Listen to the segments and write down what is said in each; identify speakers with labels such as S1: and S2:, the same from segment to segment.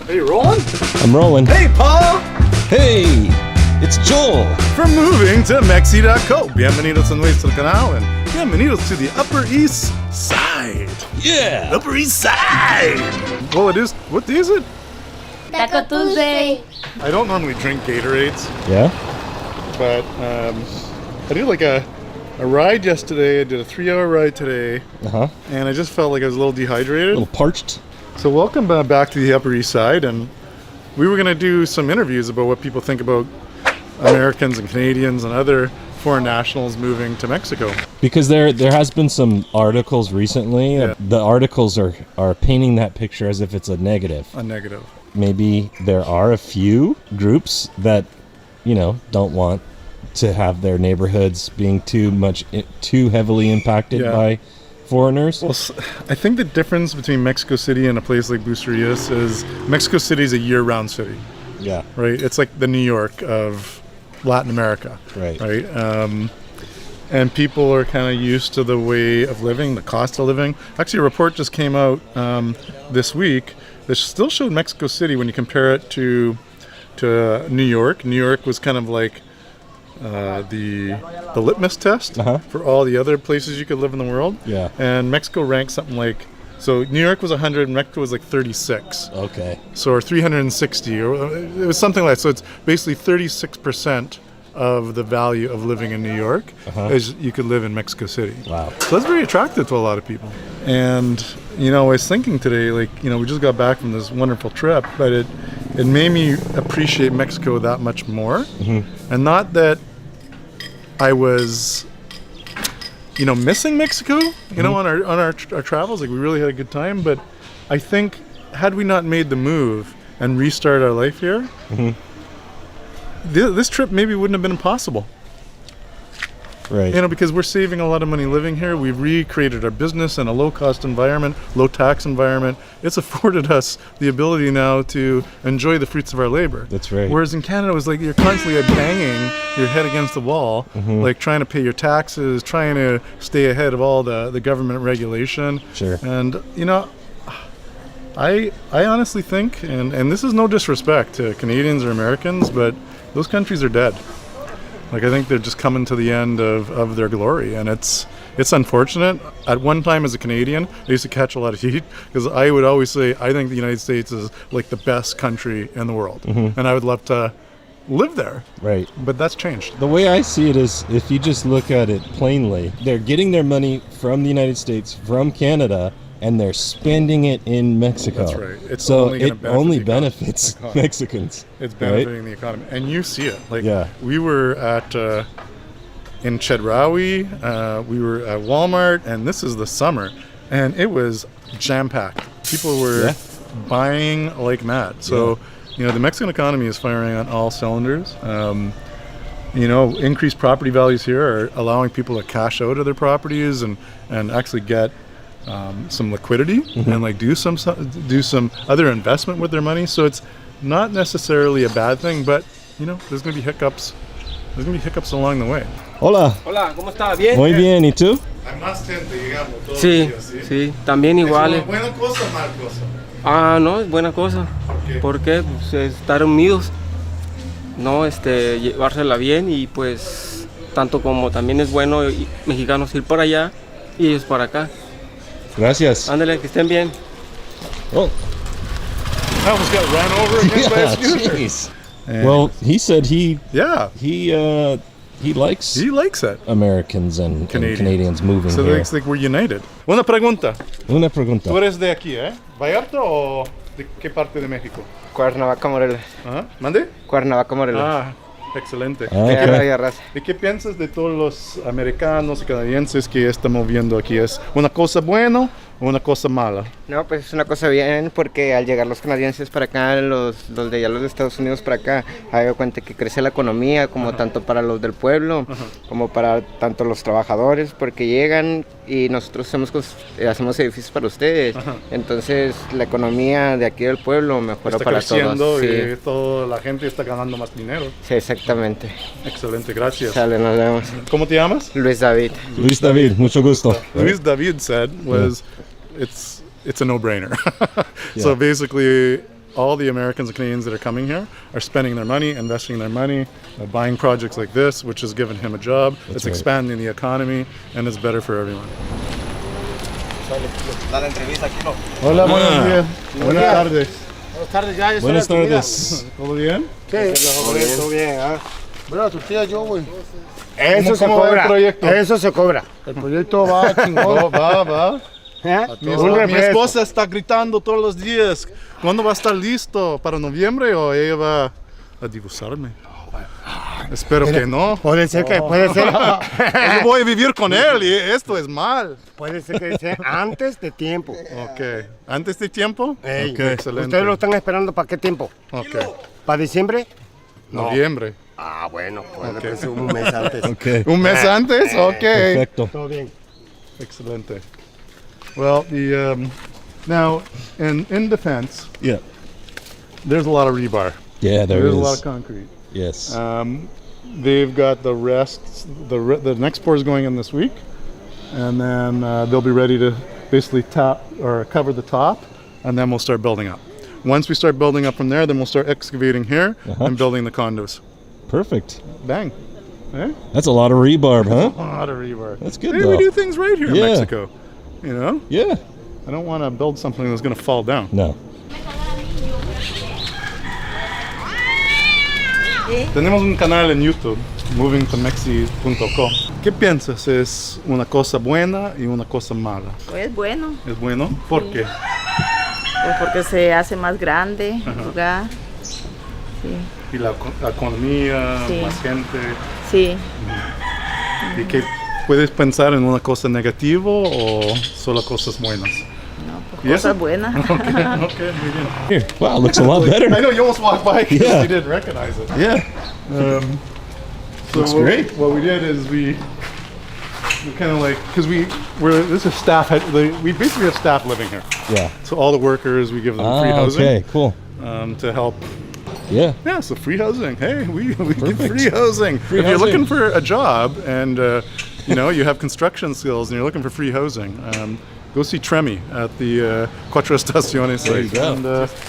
S1: Are you rolling?
S2: I'm rolling.
S1: Hey, Paul!
S2: Hey, it's Joel.
S1: From moving to Mexi.co. Bienvenidos a nuestro canal and bienvenidos to the Upper East Side.
S2: Yeah.
S1: Upper East Side! Well, it is. What day is it?
S3: Taco Tuesday.
S1: I don't normally drink Gatorades,
S2: Yeah?
S1: but I did like a ride yesterday. I did a 3-hour ride today,
S2: Uh-huh.
S1: and I just felt like I was a little
S2: A
S1: dehydrated.
S2: little parched.
S1: So welcome back to the Upper East Side, and we were going to do some interviews about what people think about Americans and Canadians and other foreign nationals moving to Mexico.
S2: Because there has been some articles recently.
S1: Yeah.
S2: The articles are painting that picture as if it's a negative.
S1: A negative.
S2: Maybe there are a few groups that, don't want to have their neighborhoods being too heavily impacted
S1: Yeah.
S2: by foreigners.
S1: Well, I think the difference between Mexico City and a place like Gustaría is Mexico City is a year-round city,
S2: Yeah.
S1: right? It's like the New York of Latin America,
S2: Right.
S1: right? And people are kind of used to the way of living, the cost of living. Actually, a report just came out this week that still showed Mexico City when you compare it to New York. New York was kind of like the litmus test
S2: Uh-huh.
S1: for all the other places you could live in the world.
S2: Yeah.
S1: And Mexico ranked something like, so New York was 100, and Mexico was like 36.
S2: Okay.
S1: So, or 360, or it was something like, so it's basically 36% of the value of living in New York as you could live in Mexico City.
S2: Wow.
S1: So that's very attractive to a lot of people. And, I was thinking today, we just got back from this wonderful trip, but it made me appreciate Mexico that much more. Mm-hmm. And not that I was, missing Mexico, on our travels. Like, we really had a good time. But I think had we not made the move and restart our life here, this trip maybe wouldn't have been possible.
S2: Right.
S1: Because we're saving a lot of money living here. We've recreated our business in a low-cost environment, low-tax environment. It's afforded us the ability now to enjoy the fruits of our labor.
S2: That's right.
S1: Whereas in Canada, it was like you're constantly banging your head against the wall, like trying to pay your taxes, trying to stay ahead of all the government regulation.
S2: Sure.
S1: And, I honestly think, and this is no disrespect to Canadians or Americans, but those countries are dead. Like, I think they're just coming to the end of their glory, and it's unfortunate. At one time, as a Canadian, I used to catch a lot of heat because I would always say I think the United States is like the best country in the world, and I would love to live there.
S2: Right.
S1: But that's changed.
S2: The way I see it is, if you just look at it plainly, they're getting their money from the United States, from Canada, and they're spending it in Mexico.
S1: That's right. It's
S2: so
S1: only gonna
S2: it
S1: benefit
S2: only
S1: the
S2: benefits
S1: economy.
S2: Mexicans.
S1: It's benefiting the economy, and you see it. Like,
S2: Yeah.
S1: we were at in Chedraui, we were at Walmart, and this is the summer, and it was jam-packed. People were buying like mad. So, the Mexican economy is firing on all cylinders. Increased property values here are allowing people to cash out of their properties and actually get some liquidity and do some other investment with their money. So it's not necessarily a bad thing, but there's going to be hiccups. There's going to be hiccups along the way.
S2: Hola.
S4: Hola, ¿cómo está? ¿Bien?
S2: Muy bien, ¿y tú?
S1: Hay más gente, digamos, todos
S4: Sí, sí, también igual.
S1: ¿Es una buena cosa o mala cosa?
S4: Ah, no, es buena cosa.
S1: qué?
S4: ¿Por qué? Pues estar unidos, no, llevársela bien y pues tanto como también es bueno mexicanos ir para allá y ellos para acá.
S2: Gracias.
S4: Ándale, que estén bien.
S2: Oh,
S1: I almost got ran over again by a scooter.
S2: jeez.
S1: And
S2: Well, he said he likes
S1: he likes it.
S2: Americans and Canadians moving
S1: So
S2: here.
S1: it's like we're united. Una pregunta.
S2: Una pregunta.
S1: ¿Tú eres de aquí, ¿Vallarta o de qué parte de México?
S4: Cuernavaca, Morelos.
S1: Ajá. ¿Mande?
S4: Cuernavaca, Morelos.
S1: Ah, excelente.
S2: Ah, ok.
S1: ¿Y qué piensas de todos los americanos y canadienses que estamos viendo aquí? ¿Es una cosa buena o una cosa mala?
S5: No, pues es una cosa bien, porque al llegar los canadienses para acá, los de allá, los de Estados Unidos para acá, hay cuenta que crece la economía, como tanto para los del pueblo, como para tanto los trabajadores, porque llegan y nosotros hacemos edificios para ustedes. Entonces la economía de aquí del pueblo mejora
S1: Está
S5: para
S1: creciendo
S5: todos. Sí.
S1: y toda la gente está ganando más dinero.
S5: Sí, exactamente.
S1: Excelente, gracias.
S5: Sale, nos vemos.
S1: ¿Cómo te llamas?
S5: Luis David.
S2: Luis David, mucho gusto.
S1: Luis David said was it's a no-brainer. So
S2: Yeah.
S1: basically, all the Americans and Canadians that are coming here are spending their money, investing their money, buying projects like this, which has given him a job. It's
S2: right.
S1: expanding the economy, and it's better for everyone. Hola, buenos días. Buenas tardes.
S6: Buenas tardes, ya
S2: Buenas tardes.
S1: ¿Todo bien?
S6: Todo bien, ¿ah? Bueno, tortilla yo, güey.
S1: Eso se cobra. El proyecto?
S6: Eso se cobra. El proyecto va chingón.
S1: Va.
S6: ¿Eh?
S1: Mi esposa está gritando todos los días. ¿Cuándo va a estar listo? ¿Para noviembre o ella va a divorciarme? Espero que no.
S6: Puede ser que, puede ser.
S1: Yo voy a vivir con él y esto es mal.
S6: Puede ser que sea antes de tiempo.
S1: Ok. ¿Antes de tiempo?
S6: Ey,
S1: Ok, excelente.
S6: ¿Ustedes lo están esperando para qué tiempo?
S1: Ok.
S6: ¿Para diciembre?
S1: Noviembre.
S6: Ah, bueno, pues
S1: Okay.
S6: okay. Un mes antes.
S2: Okay.
S1: ¿Un mes antes? Ok.
S2: Perfecto.
S6: Todo bien.
S1: Excelente. Well, now, in defense,
S2: Yeah.
S1: there's a lot of rebar.
S2: Yeah,
S1: There's
S2: is.
S1: a lot of concrete.
S2: Yes.
S1: They've got the rest. The next pour is going in this week, and then they'll be ready to basically top or cover the top, and then we'll start building up. Once we start building up from there, then we'll start excavating here and building the condos.
S2: Perfect.
S1: Bang. Eh?
S2: That's a lot of rebarb, huh?
S1: A lot of rebar.
S2: That's good,
S1: Hey,
S2: though.
S1: we do things right here
S2: Yeah.
S1: in Mexico. You know,
S2: Yeah.
S1: I don't want to build something that's going to fall down.
S2: No.
S1: Tenemos un canal en YouTube, movingtomexi.com. ¿Qué piensas? ¿Es una cosa buena y una cosa mala?
S7: Pues bueno,
S1: ¿Es bueno? ¿Por qué?
S7: pues porque se hace más grande el lugar. Sí,
S1: Y la economía,
S7: Sí.
S1: más gente.
S7: sí.
S1: ¿Y qué puedes pensar en una cosa negativa o solo cosas buenas?
S7: No, pues
S1: ¿Y eso?
S7: cosas buenas.
S1: Okay, muy bien.
S2: Here. Wow, looks a lot better.
S1: I know you almost walked by because
S2: Yeah.
S1: you didn't recognize it.
S2: Yeah.
S1: So
S2: Looks
S1: what,
S2: great.
S1: What we did is we kind of like, because this is staff. We basically have staff living here.
S2: Yeah.
S1: So all the workers, we give them free housing
S2: okay, cool.
S1: to help.
S2: Yeah.
S1: Yeah, so free housing. Hey, we give
S2: Perfect.
S1: free housing.
S2: Free
S1: if you're
S2: housing.
S1: looking for a job and you have construction skills and you're looking for free housing, go see Tremi at the Cuatro Estaciones
S2: There you
S1: site.
S2: go.
S1: And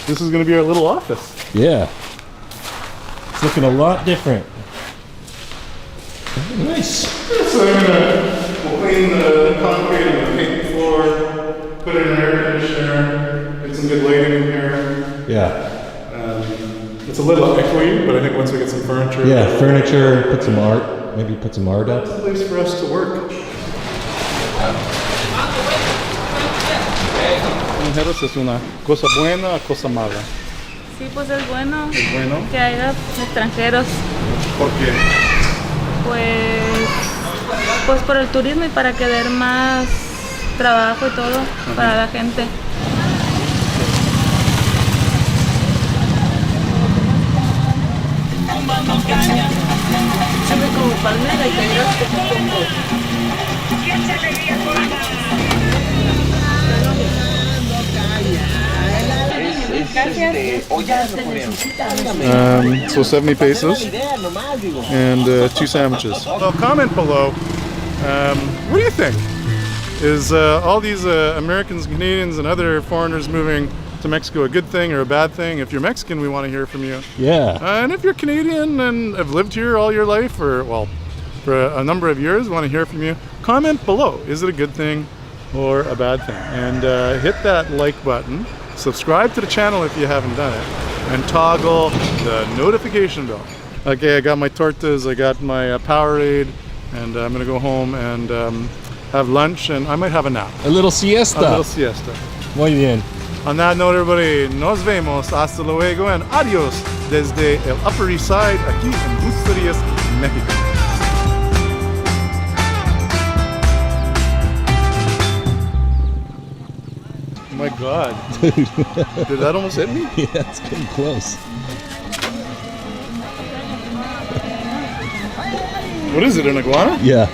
S1: this is going to be our little office.
S2: Yeah. It's looking a lot different. Nice.
S1: So we'll clean the concrete and paint the floor, put in an air conditioner, get some good lighting in here.
S2: Yeah.
S1: It's a little echoey, but I think once we get some furniture,
S2: Yeah, furniture, put some art, maybe put some art up.
S1: it's a place for us to work. Mujeres, ¿es una cosa buena o cosa mala?
S7: Sí, pues es bueno
S1: Es bueno.
S7: que haya extranjeros,
S1: ¿Por qué?
S7: pues por el turismo y para que den más trabajo y todo para la gente. Sabe como palmera y te dirás que
S1: So 70 pesos and 2 sandwiches. So comment below. What do you think? Is all these Americans, Canadians, and other foreigners moving to Mexico a good thing or a bad thing? If you're Mexican, we want to hear from you.
S2: Yeah.
S1: And if you're Canadian and have lived here all your life, or for a number of years, we want to hear from you. Comment below. Is it a good thing or a bad thing? And hit that like button. Subscribe to the channel if you haven't done it, and toggle the notification bell. Okay, I got my tortas, I got my Powerade, and I'm gonna go home and have lunch, and I might have a nap,
S2: A little
S1: a
S2: siesta.
S1: little siesta.
S2: Muy bien.
S1: On that note, everybody, nos vemos, hasta luego, and adios desde el Upper East Side, aquí en Gustarías, México. Oh my God. Did that almost hit me?
S2: Yeah, it's getting close.
S1: What is it, an iguana?
S2: Yeah.